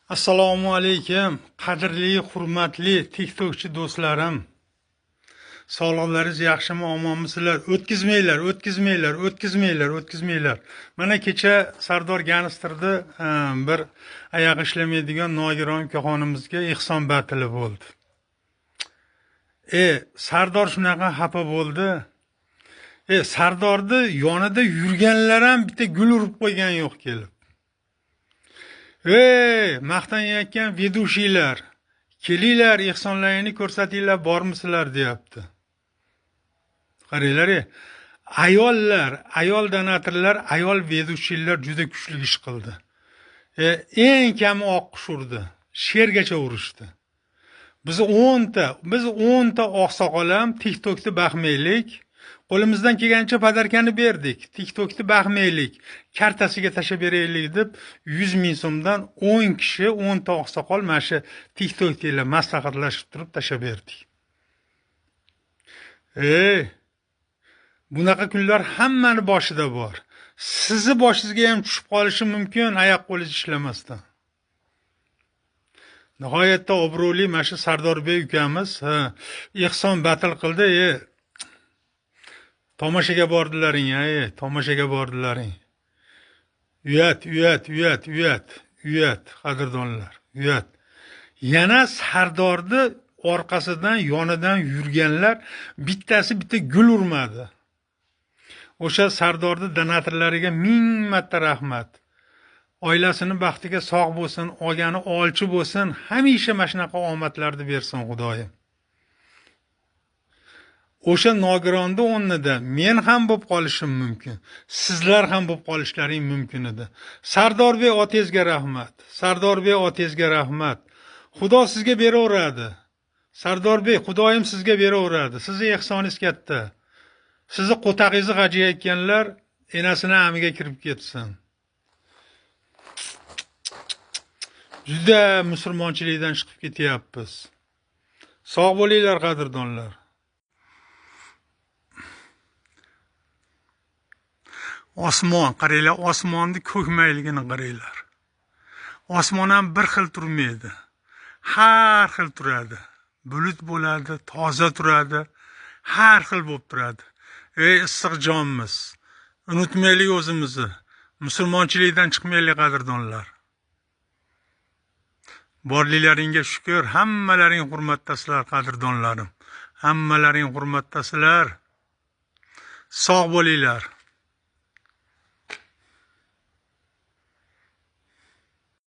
Assalomu alaykum, qadrli, hurmatli TikTokchi do'stlarim. Sog'liqlaringiz yaxshimi, omonmisizlar? O'tkazmanglar. Mana kecha Sardor Ganistrda bir oyoq ishlamaydigan nogiron ukaxonimizga ehson batili bo'ldi. Sardor shunaqa xafa bo'ldi. Sardorni yonida yurganlar ham bitta gul urib qo'ygan yo'q kelib. Maqtanayotgan vedushilar, kelinglar, ehsonlaringni ko'rsatinglar, bormisizlar deyapti. Qaranglar, ayol donatorlar, ayol vedushilar juda kuchli ish qildi. Eng kami oqqush urdi, shergacha urishdi. Biz 10 ta oqsoqol ham TikTokni baxmaylik. Qo'limizdan kelgancha padarkani berdik. TikTokni baxmaylik, kartasiga tashab beraylik deb 100 ming so'mdan 10 kishi, 10 ta oqsoqol mana shu TikTokda maslahatlashib turib tashab berdik. Bunaqa kunlar hammani boshida bor. Sizni boshingizga ham tushib qolishi mumkin, oyoq qo'lingiz ishlamasdan. Nihoyatda obro'li mana shu Sardorbek ukamiz ehson batil qildi. Tomoshaga bordilaring, tomoshaga bordilaring. Uyat, qadrdonlar, uyat. Yana Sardorni orqasidan, yonidan yurganlar bitta gul urmadi. O'sha Sardorni donatorlariga 1000 marta rahmat. Oilasini baxtiga sog' bo'lsin, olgani olchi bo'lsin, hamisha mana shunaqa omadlarni bersin Xudoyim. O'sha nogironning o'rnida men ham bo'lib qolishim mumkin. Sizlar ham bo'lib qolishlaring mumkin edi. Sardorbek otangizga rahmat. Sardorbek otangizga rahmat. Xudo sizga beraveradi. Sardorbek, Xudoyim sizga beraveradi. Sizning ehsoningiz katta. Sizni qo'tag'ingizni g'ajiyotganlar enasini amiga kirib ketsin. Juda musulmonchilikdan chiqib ketyapmiz. Sog' bo'linglar, qadrdonlar. Osmon, qaranglar, osmonni ko'kmayligini qaranglar. Osmon ham bir xil turmaydi. Har xil turadi. Bulut bo'ladi, toza turadi, har xil bo'lib turadi. Issiq jonmiz. Unutmaylik o'zimizni. Musulmonchilikdan chiqmaylik, qadrdonlar. Borliklaringga shukr, hammalaring hurmatdasizlar, qadrdonlarim. Hammalaring hurmatdasizlar. Sog' bo'linglar.